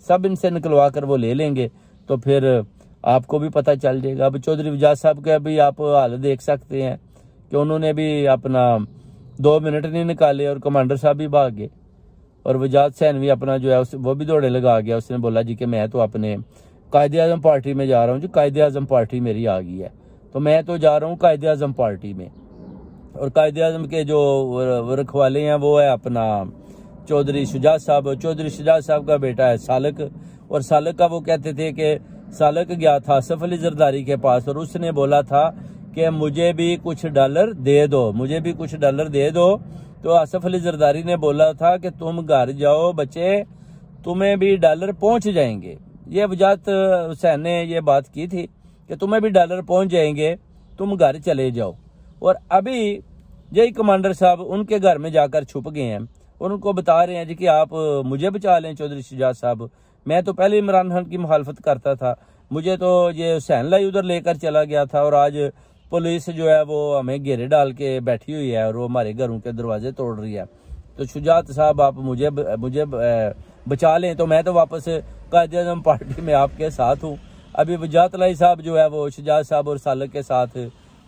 सब इनसे निकलवा कर वो ले लेंगे, तो फिर आपको भी पता चल जाएगा। अब चौधरी वजाद साहब का भी आप हाल देख सकते हैं कि उन्होंने भी अपना 2 मिनट नहीं निकाले और कमांडर साहब भी भाग गए, और वजाद सैन भी अपना जो है वो भी दौड़े लगा गया। उसने बोला जी कि मैं तो अपने कायद-ए-आज़म पार्टी में जा रहा हूँ जी, कायद-ए-आज़म पार्टी मेरी आ गई है, तो मैं तो जा रहा हूँ कायद-ए-आज़म पार्टी में। और कायद-ए-आज़म के जो रखवाले हैं वो है अपना चौधरी शुजात साहब। चौधरी शुजात साहब का बेटा है सालक, और सालक का वो कहते थे कि सालक गया था आसिफ अली जरदारी के पास और उसने बोला था कि मुझे भी कुछ डॉलर दे दो, मुझे भी कुछ डॉलर दे दो। तो आसिफ अली जरदारी ने बोला था कि तुम घर जाओ बच्चे, तुम्हें भी डॉलर पहुंच जाएंगे। ये वजात हुसैन ने ये बात की थी कि तुम्हें भी डॉलर पहुंच जाएंगे, तुम घर चले जाओ। और अभी यही कमांडर साहब उनके घर में जाकर छुप गए हैं और उनको बता रहे हैं जी कि आप मुझे बचा लें चौधरी शुजात साहब, मैं तो पहले इमरान खान की मुखालफत करता था, मुझे तो ये हुसैन लाई उधर लेकर चला गया था, और आज पुलिस जो है वो हमें घेरे डाल के बैठी हुई है और वो हमारे घरों के दरवाजे तोड़ रही है। तो शुजात साहब आप मुझे बचा लें, तो मैं तो वापस कायद-ए-आज़म पार्टी में आपके साथ हूँ। अभी वजात लाई साहब जो है वो शुजात साहब और सालक के साथ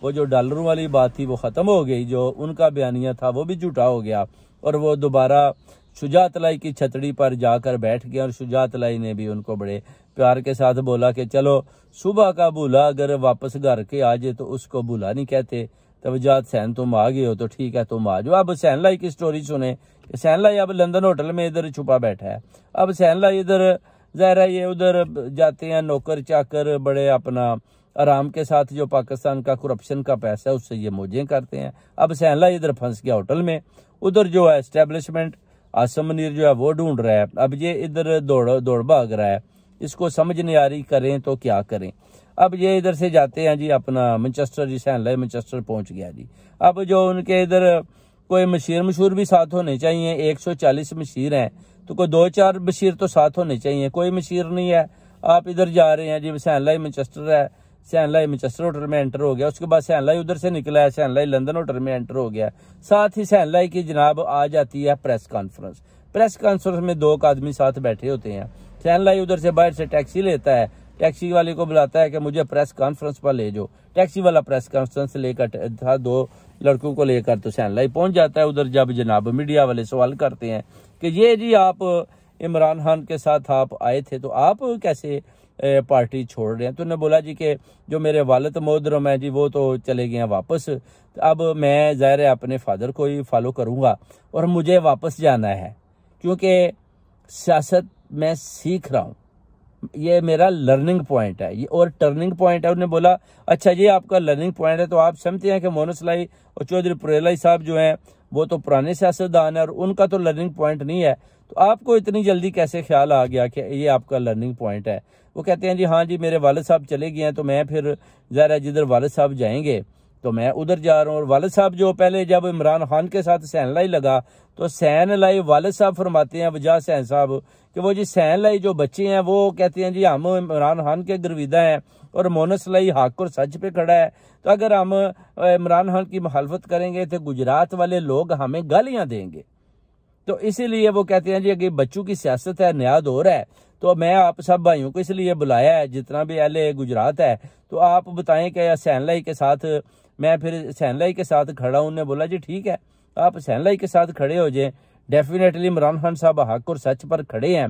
वो जो डॉलरों वाली बात थी वो ख़त्म हो गई, जो उनका बयानिया था वो भी झूठा हो गया, और वो दोबारा शुजात लाई की छतड़ी पर जाकर बैठ गया। और शुजात लाई ने भी उनको बड़े प्यार के साथ बोला कि चलो सुबह का भूला अगर वापस घर के आ जाए तो उसको भूला नहीं कहते, तो वजात सैन तुम आ गए हो तो ठीक है तुम आ जाओ। अब हुसैन लाई की स्टोरी सुने कि हुसैन लाई अब लंदन होटल में इधर छुपा बैठा है। अब हुसैन लाई इधर ज़ाहिर ये उधर जाते हैं नौकर चाकर बड़े अपना आराम के साथ, जो पाकिस्तान का करप्शन का पैसा है उससे ये मौजें करते हैं। अब हुसैन लाई इधर फंस गया होटल में, उधर जो है एस्टेब्लिशमेंट आसिम मुनीर जो है वो ढूंढ रहा है, अब ये इधर दौड़ भाग रहा है, इसको समझ नहीं आ रही करें तो क्या करें। अब ये इधर से जाते हैं जी अपना मैनचेस्टर, जी हुसैन लाई मैनचेस्टर पहुंच गया जी। अब जो उनके इधर कोई मशीर भी साथ होने चाहिए, 140 मशीर हैं तो कोई 2-4 मशीर तो साथ होने चाहिए, कोई मशीर नहीं है। आप इधर जा रहे हैं जी हुसैन लाई मैनचेस्टर है, हुसैन लाई मैनचेस्टर होटल में एंटर हो गया, उसके बाद हुसैन लाई उधर से निकला है, हुसैन लाई लंदन होटल में एंटर हो गया। साथ ही हुसैन लाई की जनाब आ जाती है प्रेस कॉन्फ्रेंस। प्रेस कॉन्फ्रेंस में 2 आदमी साथ बैठे होते हैं। हुसैन लाई उधर से बाहर से टैक्सी लेता है, टैक्सी वाले को बुलाता है कि मुझे प्रेस कॉन्फ्रेंस पर ले जाओ। टैक्सी वाला प्रेस कॉन्फ्रेंस लेकर था 2 लड़कों को लेकर, तो हुसैन लाई पहुंच जाता है उधर। जब जनाब मीडिया वाले सवाल करते हैं कि ये जी आप इमरान खान के साथ आप आए थे तो आप कैसे पार्टी छोड़ रहे हैं, तो उन्होंने बोला जी कि जो मेरे वालिद मोहतरम है जी वो तो चले गए हैं वापस, अब मैं ज़ाहिर है अपने फादर को ही फॉलो करूंगा और मुझे वापस जाना है क्योंकि सियासत मैं सीख रहा हूँ, ये मेरा लर्निंग पॉइंट है ये और टर्निंग पॉइंट है। उन्होंने बोला अच्छा ये आपका लर्निंग पॉइंट है, तो आप समझते हैं कि मोनस लाई और चौधरी पुरेलाई साहब जो हैं वो तो पुराने सियासतदान है और उनका तो लर्निंग पॉइंट नहीं है, तो आपको इतनी जल्दी कैसे ख्याल आ गया कि ये आपका लर्निंग पॉइंट है। वो कहते हैं जी हाँ जी मेरे वालिद साहब चले गए हैं तो मैं फिर ज़रा जिधर वालिद साहब जाएंगे तो मैं उधर जा रहा हूँ। और वालिद साहब जो पहले जब इमरान खान के साथ हुसैन लाई लगा तो हुसैन लाई वालिद साहब फरमाते हैं वजाद हुसैन साहब कि वो जी हुसैन लाई जो बच्चे हैं वो कहते हैं जी हम इमरान खान के गिरविदा हैं और मोनस लाई हक और सच पे खड़ा है, तो अगर हम इमरान खान की मुखालफत करेंगे तो गुजरात वाले लोग हमें गालियाँ देंगे। तो इसीलिए वो कहते हैं जी अगर बच्चों की सियासत है नया दौर है तो मैं आप सब भाइयों को इसलिए बुलाया है जितना भी अहले गुजरात है, तो आप बताएं कि हुसैन लाई के साथ मैं फिर हुसैन लाई के साथ खड़ा हूँ। उन्होंने बोला जी ठीक है आप हुसैन लाई के साथ खड़े हो जाए, डेफिनेटली इमरान खान साहब हक और सच पर खड़े हैं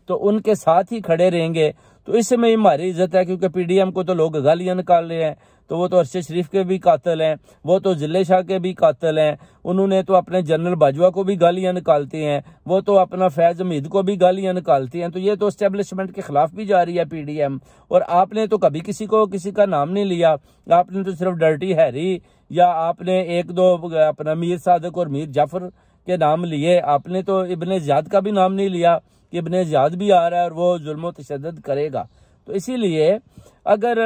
तो उनके साथ ही खड़े रहेंगे, तो इसमें हमारी इज्जत है क्योंकि पीडीएम को तो लोग गालियाँ निकाल रहे हैं, तो वो तो अरशद शरीफ के भी कातिल हैं, वो तो जिले शाह के भी कातिल हैं, उन्होंने तो अपने जनरल बाजवा को भी गालियां निकालते हैं, वो तो अपना फैज हमीद को भी गालियां निकालते हैं, तो ये तो एस्टेब्लिशमेंट के खिलाफ भी जा रही है पीडीएम। और आपने तो कभी किसी का नाम नहीं लिया, आपने तो सिर्फ डर्टी हैरी या आपने 1-2 अपना मीर सादक और मीर जाफर के नाम लिए, आपने तो इब्ने ज़ियाद का भी नाम नहीं लिया कि इब्ने ज़ियाद भी आ रहा है और वो जुल्म तशद्दुद करेगा। तो इसीलिए अगर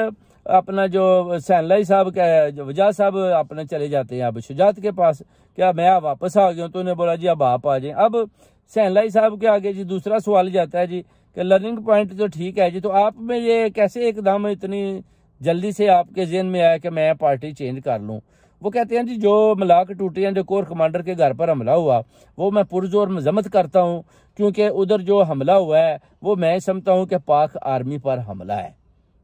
अपना जो हुसैन लाई साहब का वजाद साहब अपने चले जाते हैं अब शुजात के पास, क्या मैं वापस आ गया हूँ, तो उन्हें बोला जी अब आप आ जाएं। अब हुसैन लाई साहब के आगे जी दूसरा सवाल जाता है जी कि लर्निंग पॉइंट तो ठीक है जी, तो आप में ये कैसे एकदम इतनी जल्दी से आपके ज़हन में आया कि मैं पार्टी चेंज कर लूँ। वो कहते हैं जी जो मलाक टूटे हैं, जो कोर कमांडर के घर पर हमला हुआ, वो मैं पुरजोर मजम्मत करता हूँ, क्योंकि उधर जो हमला हुआ है वो मैं समझता हूँ कि पाक आर्मी पर हमला है।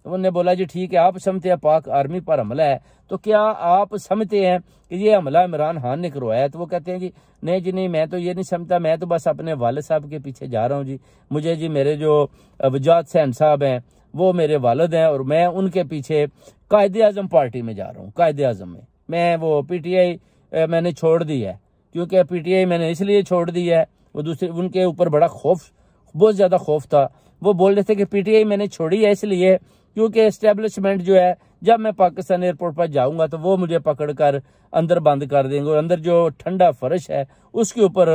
तो उन्होंने बोला जी ठीक है, आप समझते हैं पाक आर्मी पर हमला है, तो क्या आप समझते हैं कि ये हमला इमरान खान ने करवाया है? तो वो कहते हैं जी नहीं जी नहीं, मैं तो ये नहीं समझता, मैं तो बस अपने वालिद साहब के पीछे जा रहा हूँ जी। मुझे जी मेरे जो वजाद हुसैन साहब हैं वो मेरे वालिद हैं और मैं उनके पीछे कायदे आज़म पार्टी में जा रहा हूँ। कायदे आज़म में मैं वो पीटीआई मैंने छोड़ दी है, क्योंकि पीटीआई मैंने इसलिए छोड़ दी है, वो दूसरे उनके ऊपर बड़ा खौफ, बहुत ज़्यादा खौफ था। वो बोल रहे थे कि पीटीआई मैंने छोड़ी है इसलिए क्योंकि एस्टेब्लिशमेंट जो है, जब मैं पाकिस्तान एयरपोर्ट पर जाऊंगा तो वो मुझे पकड़कर अंदर बंद कर देंगे, और अंदर जो ठंडा फर्श है उसके ऊपर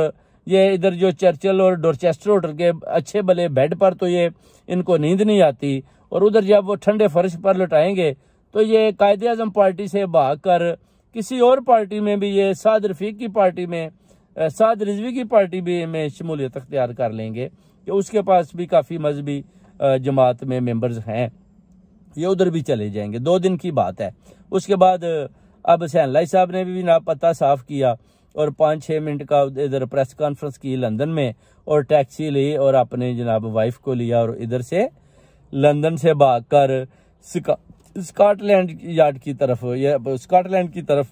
ये इधर जो चर्चिल और डोरचेस्टर होटल के अच्छे भले बेड पर तो ये इनको नींद नहीं आती, और उधर जब वो ठंडे फर्श पर लौटाएंगे तो ये कायदे आज़म पार्टी से भाग कर किसी और पार्टी में भी, ये साद रफीक की पार्टी में, साद रिजवी की पार्टी भी में शमूलियत अख्तियार कर लेंगे कि उसके पास भी काफ़ी मजहबी जमात में मेंबर्स हैं, ये उधर भी चले जाएंगे। 2 दिन की बात है। उसके बाद अब हुसैन लाई साहब ने भी ना पता साफ किया और 5-6 मिनट का इधर प्रेस कॉन्फ्रेंस की लंदन में, और टैक्सी ली और अपने जनाब वाइफ को लिया और इधर से लंदन से भागकर स्कॉटलैंड यार्ड की तरफ, ये स्कॉटलैंड की तरफ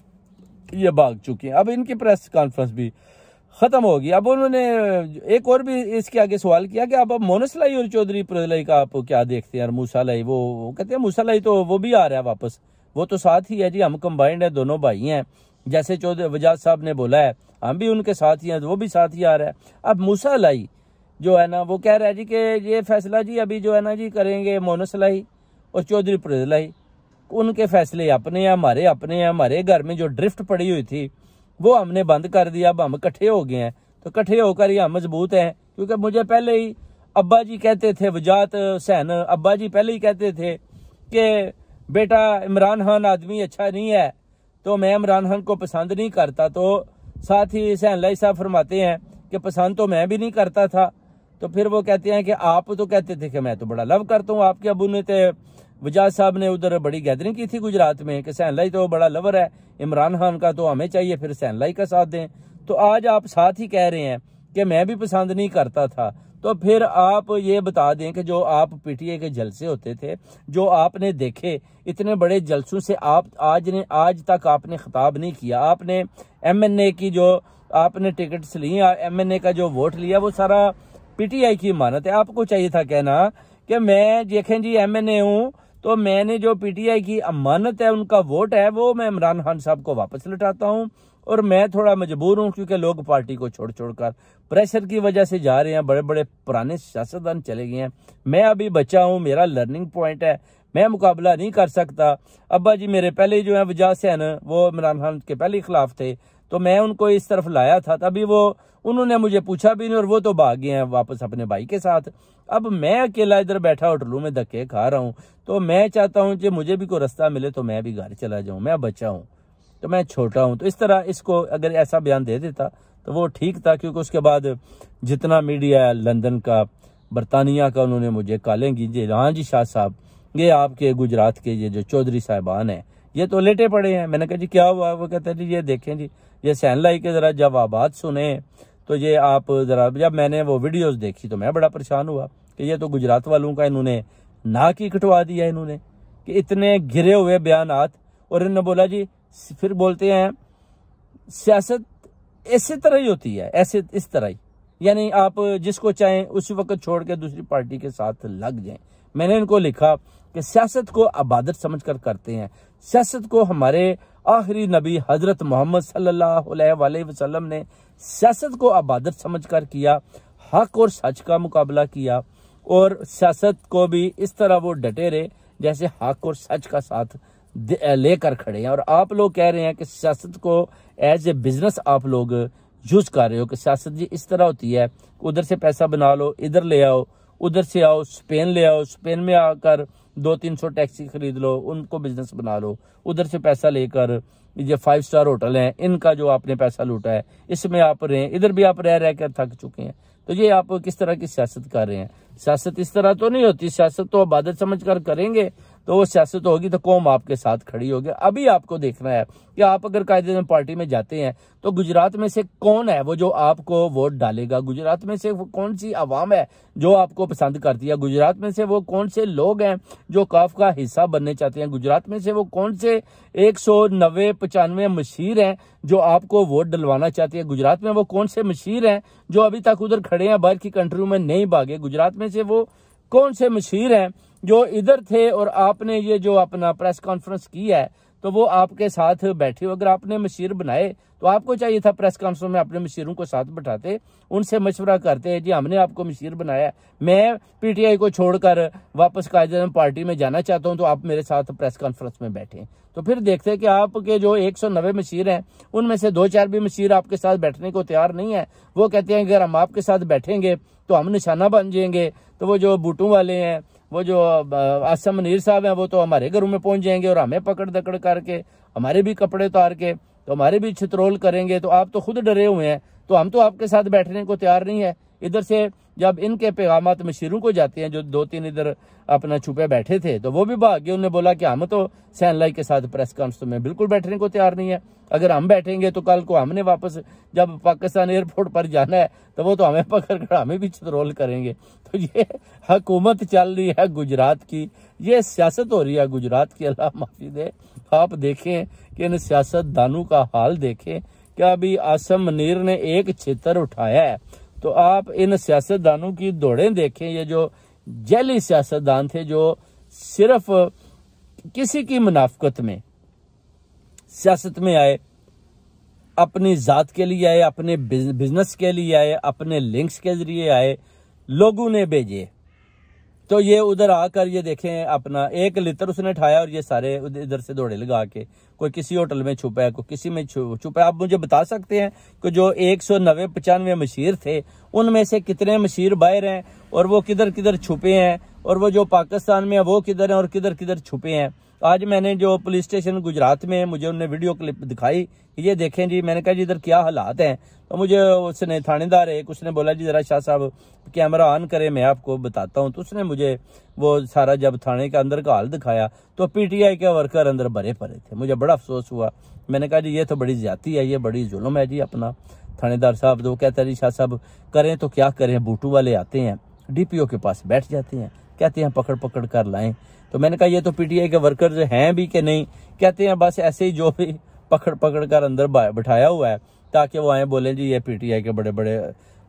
ये भाग चुके हैं। अब इनकी प्रेस कॉन्फ्रेंस भी खत्म होगी। अब उन्होंने एक और भी इसके आगे सवाल किया कि अब मोनस लाई और चौधरी परदलाई का आप क्या देखते हैं? और मूसा लाई, वो कहते हैं मूसा लाई तो वो भी आ रहा है वापस, वो तो साथ ही है जी, हम कंबाइंड है, दोनों भाई हैं। जैसे चौधरी वजाद साहब ने बोला है हम भी उनके साथ ही हैं, वो भी साथ ही आ रहा है। अब मूसा लाई जो है ना वो कह रहा है जी कि ये फैसला जी अभी जो है ना जी करेंगे मोनस लाई और चौधरी परदलाई, उनके फैसले अपने हैं, हमारे अपने हैं। हमारे घर में जो ड्रिफ्ट पड़ी हुई थी वो हमने बंद कर दिया, अब हम इकट्ठे हो गए हैं, तो इकट्ठे होकर ही हम मजबूत हैं। क्योंकि मुझे पहले ही अब्बा जी कहते थे, वजाद हुसैन अब्बा जी पहले ही कहते थे कि बेटा इमरान खान आदमी अच्छा नहीं है, तो मैं इमरान खान को पसंद नहीं करता। तो साथ ही हुसैन लाई साहब फरमाते हैं कि पसंद तो मैं भी नहीं करता था। तो फिर वो कहते हैं कि आप तो कहते थे कि मैं तो बड़ा लव करता हूँ। आपके अबू ने तो वजाद साहब ने उधर बड़ी गैदरिंग की थी गुजरात में कि हुसैन लाई तो बड़ा लवर है इमरान खान का, तो हमें चाहिए फिर हुसैन लाई का साथ दें। तो आज आप साथ ही कह रहे हैं कि मैं भी पसंद नहीं करता था, तो फिर आप ये बता दें कि जो आप पीटीआई के जलसे होते थे, जो आपने देखे, इतने बड़े जलसों से आप आज तक आपने खिताब नहीं किया। आपने एमएनए की जो आपने टिकट्स ली, एमएनए का जो वोट लिया वो सारा पीटीआई की इमानत है। आपको चाहिए था कहना कि मैं देखें जी एमएनए हूँ, तो मैंने जो पीटीआई की अमानत है, उनका वोट है, वो मैं इमरान खान साहब को वापस लौटाता हूँ। और मैं थोड़ा मजबूर हूँ क्योंकि लोग पार्टी को छोड़ छोड़कर प्रेशर की वजह से जा रहे हैं, बड़े बड़े पुराने सियासतदान चले गए हैं। मैं अभी बच्चा हूँ, मेरा लर्निंग पॉइंट है, मैं मुकाबला नहीं कर सकता। अब्बा जी मेरे पहले जो है वजाद हुसैन, वो इमरान खान के पहले खिलाफ थे, तो मैं उनको इस तरफ लाया था, तभी वो उन्होंने मुझे पूछा भी नहीं और वो तो भाग गए हैं वापस अपने भाई के साथ। अब मैं अकेला इधर बैठा होटलों में धक्के खा रहा हूँ, तो मैं चाहता हूँ कि मुझे भी कोई रास्ता मिले तो मैं भी घर चला जाऊँ। मैं बच्चा हूँ तो मैं छोटा हूँ, तो इस तरह इसको अगर ऐसा बयान दे देता तो वो ठीक था। क्योंकि उसके बाद जितना मीडिया है लंदन का, बरतानिया का, उन्होंने मुझे कालें कीजिए, हाँ जी शाह साहब ये आपके गुजरात के ये जो चौधरी साहिबान हैं ये तो लेटे पड़े हैं। मैंने कहा जी क्या हुआ? वो कहते हैं जी ये देखें जी, ये हुसैन लाई के ज़रा जवाबात सुने, तो ये आप ज़रा, जब मैंने वो वीडियोस देखी तो मैं बड़ा परेशान हुआ कि ये तो गुजरात वालों का इन्होंने नाक ही कटवा दिया इन्होंने, कि इतने घिरे हुए बयानात। और इन्होंने बोला जी, फिर बोलते हैं सियासत ऐसे तरह ही होती है, ऐसे इस तरह ही, यानी आप जिसको चाहें उसी वक्त छोड़ के दूसरी पार्टी के साथ लग जाएं। मैंने इनको लिखा कि सियासत को इबादत समझकर करते हैं, सियासत को हमारे आखिरी नबी हजरत मोहम्मद सल्लल्लाहु अलैहि वसल्लम ने सियासत को इबादत समझकर किया, हक और सच का मुकाबला किया, और सियासत को भी इस तरह वो डटे रहे जैसे हक और सच का साथ लेकर खड़े हैं। और आप लोग कह रहे हैं कि सियासत को एज ए बिजनेस आप लोग यूज कर रहे हो कि सियासत जी इस तरह होती है, उधर से पैसा बना लो, इधर ले आओ, उधर से आओ, स्पेन ले आओ, स्पेन में आकर 200-300 टैक्सी खरीद लो, उनको बिजनेस बना लो, उधर से पैसा लेकर ये 5 स्टार होटल हैं, इनका जो आपने पैसा लूटा है इसमें आप रहे, इधर भी आप रह रह कर थक चुके हैं। तो ये आप किस तरह की सियासत कर रहे हैं? सियासत इस तरह तो नहीं होती, सियासत तो इबादत समझ कर करेंगे। तो वो सियासत होगी तो कौम आपके साथ खड़ी होगी। अभी आपको देखना है कि आप अगर कायदे पार्टी में जाते हैं तो गुजरात में से कौन है वो जो आपको वोट डालेगा, गुजरात में से वो कौन सी आवाम है जो आपको पसंद करती है, गुजरात में से वो कौन से लोग हैं जो काफ का हिस्सा बनने चाहते हैं, गुजरात में से वो कौन से 190-95 मशीर हैं जो आपको वोट डलवाना चाहते हैं, गुजरात में वो कौन से मशीर हैं जो अभी तक उधर खड़े हैं, बाहर की कंट्रियों में नहीं भागे, गुजरात में से वो कौन से मशीर हैं जो इधर थे और आपने ये जो अपना प्रेस कॉन्फ्रेंस की है तो वो आपके साथ बैठे हो। अगर आपने मशीर बनाए तो आपको चाहिए था प्रेस कॉन्फ्रेंस में अपने मशीरों को साथ बैठाते, उनसे मशवरा करते जी हमने आपको मशीर बनाया, मैं पीटीआई को छोड़कर वापस कायदे-ए-आज़म पार्टी में जाना चाहता हूं तो आप मेरे साथ प्रेस कॉन्फ्रेंस में बैठे। तो फिर देखते कि आपके जो 190 मशीर हैं उनमें से 2-4 भी मशीर आपके साथ बैठने को तैयार नहीं है। वो कहते हैं अगर हम आपके साथ बैठेंगे तो हम निशाना बन जाएंगे। तो वो जो बूटों वाले हैं, वो जो आसम मुनीर साहब हैं, वो तो हमारे घरों में पहुंच जाएंगे और हमें पकड़ दकड़ करके हमारे भी कपड़े उतार के तो हमारे भी छितरोल करेंगे। तो आप तो खुद डरे हुए हैं, तो हम तो आपके साथ बैठने को तैयार नहीं है। इधर से जब इनके पैगामात मशीरों को जाते हैं, जो 2-3 इधर अपना छुपे बैठे थे तो वो भी भाग गए। उन्होंने बोला कि हम तो सैनलाई के साथ प्रेस कॉन्फ्रेंस में बिल्कुल बैठने को तैयार नहीं है, अगर हम बैठेंगे तो कल को हमने वापस जब पाकिस्तान एयरपोर्ट पर जाना है तो वो तो हमें पकड़ कर हमें भी छितरोल करेंगे। तो ये हुकूमत चल रही है गुजरात की, ये सियासत हो रही है गुजरात की। अल्लाह माफी दे। आप देखें कि इन सियासतदानों का हाल देखें, क्या अभी आसम मुनीर ने एक छितर उठाया है तो आप इन सियासतदानों की दौड़ें देखें। ये जो जैली सियासतदान थे जो सिर्फ किसी की मुनाफकत में सियासत में आए, अपनी जात के लिए आए, अपने बिजनेस के लिए आए, अपने लिंक्स के जरिए आए, लोगों ने भेजे। तो ये उधर आकर ये देखें अपना एक लिटर उसने उठाया और ये सारे इधर से दौड़े लगा के, कोई किसी होटल में छुपा है, कोई किसी में छुपा है। आप मुझे बता सकते हैं कि जो 190-95 मशीर थे उनमें से कितने मशीर बाहर हैं और वो किधर किधर छुपे हैं, और वो जो पाकिस्तान में है वो किधर हैं और किधर किधर छुपे हैं। आज मैंने जो पुलिस स्टेशन गुजरात में मुझे उन्होंने वीडियो क्लिप दिखाई, ये देखें जी। मैंने कहा जी इधर क्या हालात हैं, तो मुझे उसने थानेदार एक उसने बोला जी जरा शाह साहब कैमरा ऑन करें मैं आपको बताता हूँ। तो उसने मुझे वो सारा जब थाने के अंदर का हाल दिखाया तो पीटीआई के वर्कर अंदर भरे पड़े थे। मुझे बड़ा अफसोस हुआ। मैंने कहा जी ये तो बड़ी ज्यादती है, ये बड़ी जुल्म है जी अपना। थानेदार साहब तो कहता है जी शाह साहब करें तो क्या करें, बूटू वाले आते हैं डीपीओ के पास बैठ जाते हैं, कहते हैं पकड़ पकड़ कर लाएं। तो मैंने कहा ये तो पीटीआई के वर्कर हैं भी कि नहीं, कहते हैं बस ऐसे ही जो भी पकड़ पकड़ कर अंदर बिठाया हुआ है ताकि वो आए बोलें जी ये पीटीआई के बड़े बड़े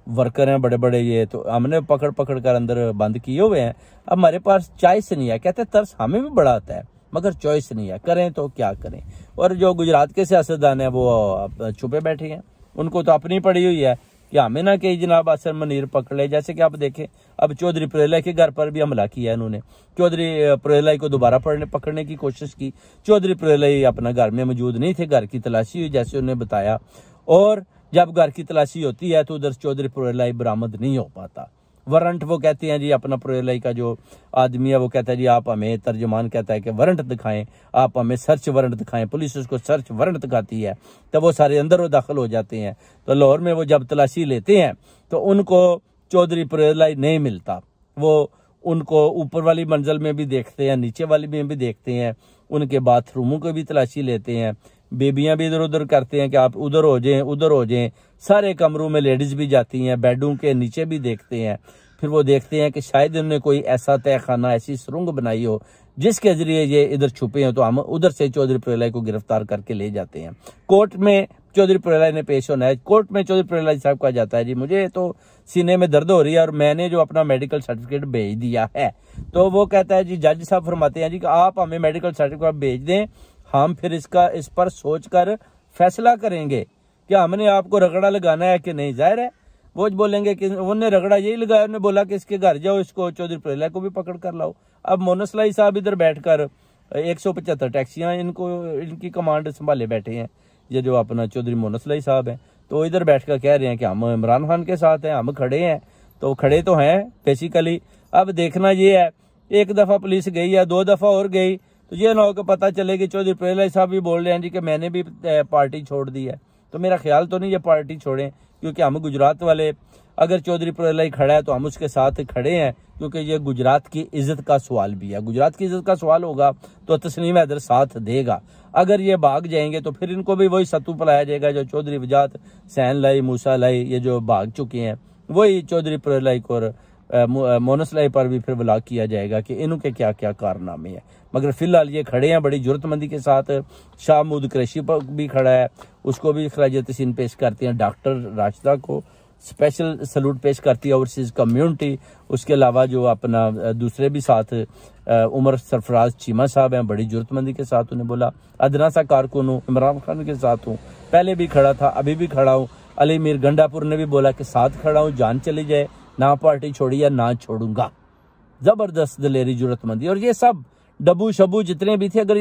वर्कर हैं, बड़े बड़े ये तो हमने पकड़ पकड़ कर अंदर बंद किए हुए हैं। अब हमारे पास चॉइस नहीं है, कहते तरस हमें भी बड़ा आता है मगर चॉइस नहीं है, करें तो क्या करें। और जो गुजरात के सियासतदान है वो छुपे बैठे हैं, उनको तो अपनी पड़ी हुई है कि हमें ना कि जनाब आसम मुनीर पकड़ ले। जैसे कि आप देखें अब चौधरी पुरेलाई के घर पर भी हमला किया इन्होंने, चौधरी पुरेलाई को दोबारा पकड़ने की कोशिश की। चौधरी पुरेलाई अपना घर में मौजूद नहीं थे, घर की तलाशी हुई जैसे उन्होंने बताया, और जब घर की तलाशी होती है तो उधर चौधरी पुरेलाई बरामद नहीं हो पाता। वारंट वो कहते हैं जी अपना पुरेलाई का जो आदमी है वो कहता है जी आप हमें, तर्जमान कहता है कि वारंट दिखाएं, आप हमें सर्च वारंट दिखाएं। पुलिस उसको सर्च वारंट दिखाती है तब वो सारे अंदर दाखिल हो जाते हैं। तो लाहौर में वो जब तलाशी लेते हैं तो उनको चौधरी पुरेलाई नहीं मिलता, वो उनको ऊपर वाली मंजिल में भी देखते हैं, नीचे वाली में भी देखते हैं, उनके बाथरूमों को भी तलाशी लेते हैं, बेबियां भी इधर उधर करते हैं कि आप उधर हो जाएं उधर हो जाएं। सारे कमरों में लेडीज भी जाती हैं, बेडों के नीचे भी देखते हैं। फिर वो देखते हैं कि शायद उन्होंने कोई ऐसा तहखाना, ऐसी सुरंग बनाई हो जिसके जरिए ये इधर छुपे हैं, तो हम उधर से चौधरी पुरेलाई को गिरफ्तार करके ले जाते हैं। कोर्ट में चौधरी पुरेलाई ने पेश होना है। कोर्ट में चौधरी पुरेलाई साहब कहा जाता है जी मुझे तो सीने में दर्द हो रही है और मैंने जो अपना मेडिकल सर्टिफिकेट भेज दिया है। तो वो कहता है जी, जज साहब फरमाते हैं जी कि आप हमें मेडिकल सर्टिफिकेट भेज दें, हम फिर इस पर सोचकर फैसला करेंगे कि हमने आपको रगड़ा लगाना है कि नहीं। जाहिर है वो बोलेंगे कि उन्होंने रगड़ा यही लगाया, उन्होंने बोला कि इसके घर जाओ, इसको चौधरी पुरेलाई को भी पकड़ कर लाओ। अब मोनसलाई साहब इधर बैठकर 175 टैक्सियां इनकी कमांड संभाले बैठे हैं, ये जो अपना चौधरी मोनसलाई साहब हैं। तो इधर बैठकर कह रहे हैं कि हम इमरान खान के साथ हैं, हम खड़े हैं। तो खड़े तो हैं बेसिकली। अब देखना ये है, एक दफा पुलिस गई है, 2 दफा और गई, तो ये ना हो कि पता चले कि चौधरी पुरेलाई साहब भी बोल रहे हैं जी कि मैंने भी पार्टी छोड़ दी है। तो मेरा ख्याल तो नहीं ये पार्टी छोड़ें, क्योंकि हम गुजरात वाले अगर चौधरी पुरोहित खड़ा है तो हम उसके साथ खड़े हैं, क्योंकि ये गुजरात की इज्जत का सवाल भी है। गुजरात की इज्जत का सवाल होगा तो तस्नीम हैदर साथ देगा। अगर ये भाग जाएंगे तो फिर इनको भी वही सत्तू पिलाया जाएगा जो चौधरी वजाहत, सैन लाई, मूसा लाई, ये जो भाग चुके हैं, वही चौधरी पुरोहित और मोनस लाई पर भी फिर ब्लॉक किया जाएगा कि इनके क्या क्या कारनामे हैं। मगर फिलहाल ये खड़े हैं बड़ी जरूरतमंदी के साथ। शाह महमूद कुरैशी पर भी खड़ा है, उसको भी खराज तहसीन पेश करते हैं। डॉक्टर राशिदा को स्पेशल सलूट पेश करती है ओवरसीज कम्युनिटी। उसके अलावा जो अपना दूसरे भी साथ उमर सरफराज चीमा साहब हैं, बड़ी जरूरतमंदी के साथ। उन्हें बोला अदना सा कारकुन हूँ, इमरान खान के साथ हूँ, पहले भी खड़ा था, अभी भी खड़ा हूँ। अली मीर गंडापुर ने भी बोला कि साथ खड़ा हूँ, जान चली जाए, ना पार्टी छोड़ी या ना छोड़ूंगा। जबरदस्त दिलेरी, जरूरतमंदी। और ये सब डब्बू शब्बू जितने भी थे, अगर